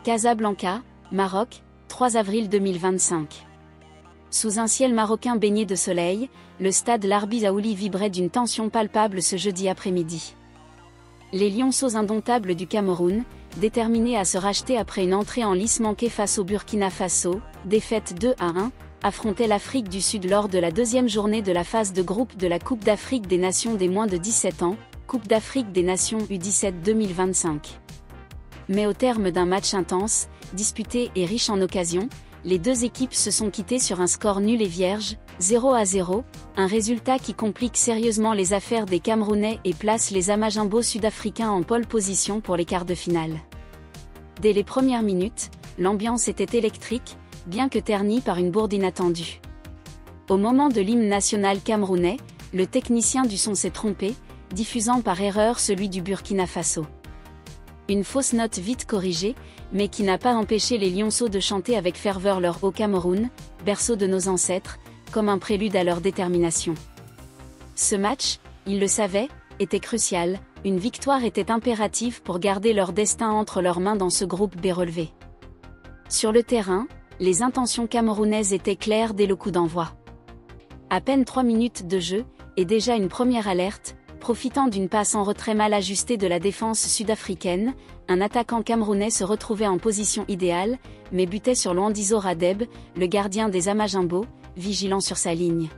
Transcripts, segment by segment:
Casablanca, Maroc, 3 avril 2025. Sous un ciel marocain baigné de soleil, le stade Larbi Zaouli vibrait d'une tension palpable ce jeudi après-midi. Les lionceaux indomptables du Cameroun, déterminés à se racheter après une entrée en lice manquée face au Burkina Faso, défaite 2-1, affrontaient l'Afrique du Sud lors de la deuxième journée de la phase de groupe de la Coupe d'Afrique des Nations des moins de 17 ans, Coupe d'Afrique des Nations U17 2025. Mais au terme d'un match intense, disputé et riche en occasions, les deux équipes se sont quittées sur un score nul et vierge, 0-0, un résultat qui complique sérieusement les affaires des Camerounais et place les Amajimbos sud-africains en pole position pour les quarts de finale. Dès les premières minutes, l'ambiance était électrique, bien que ternie par une bourde inattendue. Au moment de l'hymne national camerounais, le technicien du son s'est trompé, diffusant par erreur celui du Burkina Faso. Une fausse note vite corrigée, mais qui n'a pas empêché les lionceaux de chanter avec ferveur leur Au Cameroun, berceau de nos ancêtres, comme un prélude à leur détermination. Ce match, ils le savaient, était crucial, une victoire était impérative pour garder leur destin entre leurs mains dans ce groupe B relevé. Sur le terrain, les intentions camerounaises étaient claires dès le coup d'envoi. À peine 3 minutes de jeu, et déjà une première alerte, profitant d'une passe en retrait mal ajustée de la défense sud-africaine, un attaquant camerounais se retrouvait en position idéale, mais butait sur Lwandizo Radebe, le gardien des Amajimbos, vigilant sur sa ligne.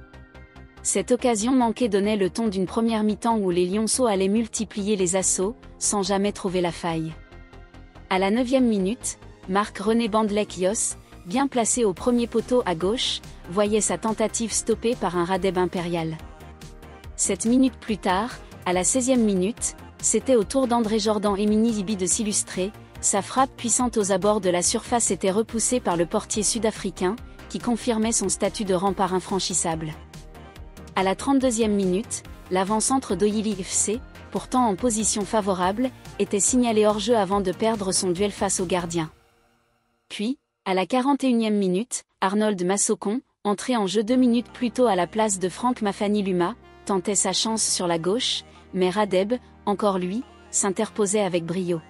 Cette occasion manquée donnait le ton d'une première mi-temps où les lionceaux allaient multiplier les assauts, sans jamais trouver la faille. À la 9e minute, Marc-René Bandlek-Yos, bien placé au premier poteau à gauche, voyait sa tentative stoppée par un Radebe impérial. 7 minutes plus tard, à la 16e minute, c'était au tour d'André Jordan Emini Zibi de s'illustrer, sa frappe puissante aux abords de la surface était repoussée par le portier sud-africain, qui confirmait son statut de rempart infranchissable. À la 32e minute, l'avant-centre d'Oyili FC, pourtant en position favorable, était signalé hors-jeu avant de perdre son duel face au gardien. Puis, à la 41e minute, Arnold Massokon, entré en jeu 2 minutes plus tôt à la place de Franck Mafani Luma, tentait sa chance sur la gauche, mais Radebe, encore lui, s'interposait avec brio.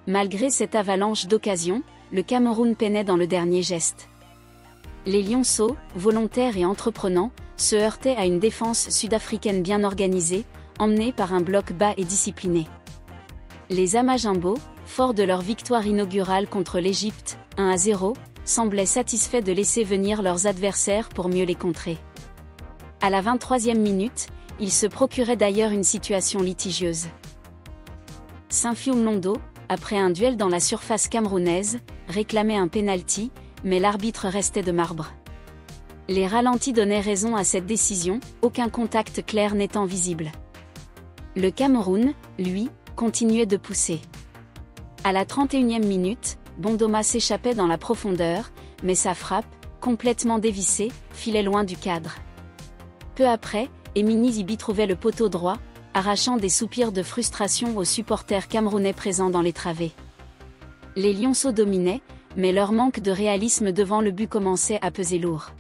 Malgré cette avalanche d'occasions, le Cameroun peinait dans le dernier geste. Les lionceaux, volontaires et entreprenants, se heurtaient à une défense sud-africaine bien organisée, emmenée par un bloc bas et discipliné. Les Amajimbos, forts de leur victoire inaugurale contre l'Égypte, 1-0, semblaient satisfaits de laisser venir leurs adversaires pour mieux les contrer. À la 23e minute, ils se procuraient d'ailleurs une situation litigieuse. Saint-Fiou Mlondo, après un duel dans la surface camerounaise, réclamait un penalty, mais l'arbitre restait de marbre. Les ralentis donnaient raison à cette décision, aucun contact clair n'étant visible. Le Cameroun, lui, continuait de pousser. À la 31e minute, Bondoma s'échappait dans la profondeur, mais sa frappe, complètement dévissée, filait loin du cadre. Peu après, Emini Zibi trouvait le poteau droit, arrachant des soupirs de frustration aux supporters camerounais présents dans les travées. Les lionceaux dominaient, mais leur manque de réalisme devant le but commençait à peser lourd.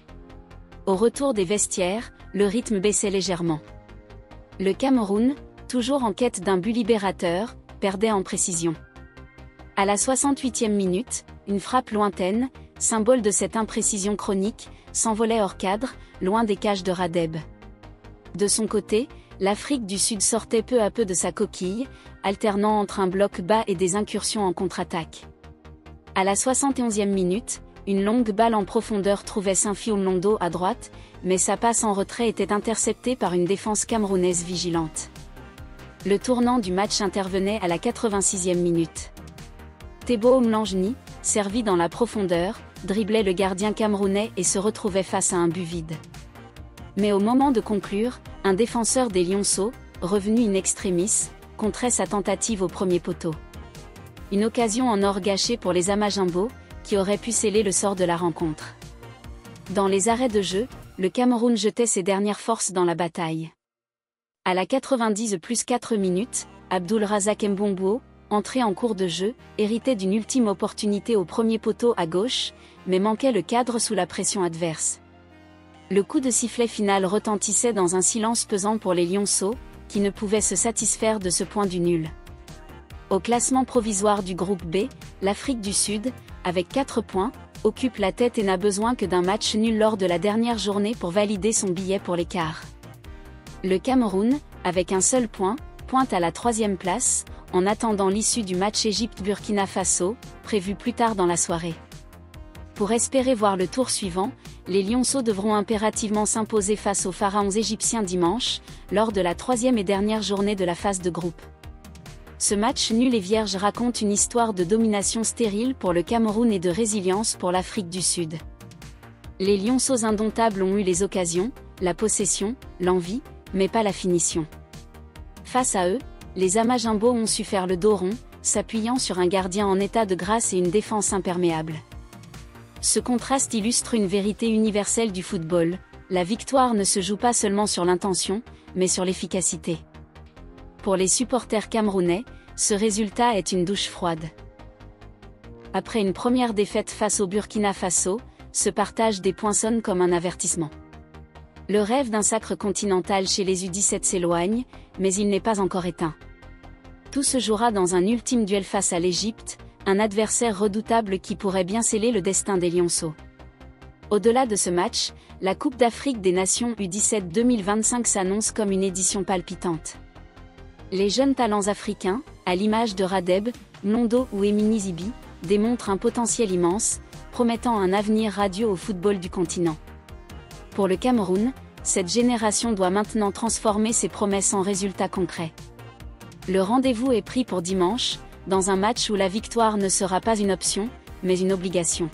Au retour des vestiaires, le rythme baissait légèrement. Le Cameroun, toujours en quête d'un but libérateur, perdait en précision. À la 68e minute, une frappe lointaine, symbole de cette imprécision chronique, s'envolait hors cadre, loin des cages de Radebe. De son côté, l'Afrique du Sud sortait peu à peu de sa coquille, alternant entre un bloc bas et des incursions en contre-attaque. À la 71e minute, une longue balle en profondeur trouvait Saint-Fiou Mlondo à droite, mais sa passe en retrait était interceptée par une défense camerounaise vigilante. Le tournant du match intervenait à la 86e minute. Teboho Mlangeni, servi dans la profondeur, driblait le gardien camerounais et se retrouvait face à un but vide. Mais au moment de conclure, un défenseur des lionceaux, revenu in extremis, contrait sa tentative au premier poteau. Une occasion en or gâchée pour les Amajimbos, qui auraient pu sceller le sort de la rencontre. Dans les arrêts de jeu, le Cameroun jetait ses dernières forces dans la bataille. À la 90 plus 4 minutes, Abdul Razak Mbombo, entré en cours de jeu, héritait d'une ultime opportunité au premier poteau à gauche, mais manquait le cadre sous la pression adverse. Le coup de sifflet final retentissait dans un silence pesant pour les lionceaux, qui ne pouvaient se satisfaire de ce point du nul. Au classement provisoire du groupe B, l'Afrique du Sud, avec 4 points, occupe la tête et n'a besoin que d'un match nul lors de la dernière journée pour valider son billet pour les quarts. Le Cameroun, avec un seul point, pointe à la 3e place, en attendant l'issue du match Égypte-Burkina Faso, prévu plus tard dans la soirée. Pour espérer voir le tour suivant, les Lionceaux devront impérativement s'imposer face aux Pharaons égyptiens dimanche, lors de la 3e et dernière journée de la phase de groupe. Ce match nul et vierge raconte une histoire de domination stérile pour le Cameroun et de résilience pour l'Afrique du Sud. Les Lionceaux indomptables ont eu les occasions, la possession, l'envie, mais pas la finition. Face à eux, les Amajimbo ont su faire le dos rond, s'appuyant sur un gardien en état de grâce et une défense imperméable. Ce contraste illustre une vérité universelle du football: la victoire ne se joue pas seulement sur l'intention, mais sur l'efficacité. Pour les supporters camerounais, ce résultat est une douche froide. Après une première défaite face au Burkina Faso, ce partage des points sonne comme un avertissement. Le rêve d'un sacre continental chez les U17 s'éloigne, mais il n'est pas encore éteint. Tout se jouera dans un ultime duel face à l'Égypte, un adversaire redoutable qui pourrait bien sceller le destin des Lionceaux. Au-delà de ce match, la Coupe d'Afrique des Nations U17 2025 s'annonce comme une édition palpitante. Les jeunes talents africains, à l'image de Radeb, Mlondo ou Emini Zibi, démontrent un potentiel immense, promettant un avenir radieux au football du continent. Pour le Cameroun, cette génération doit maintenant transformer ses promesses en résultats concrets. Le rendez-vous est pris pour dimanche, dans un match où la victoire ne sera pas une option, mais une obligation.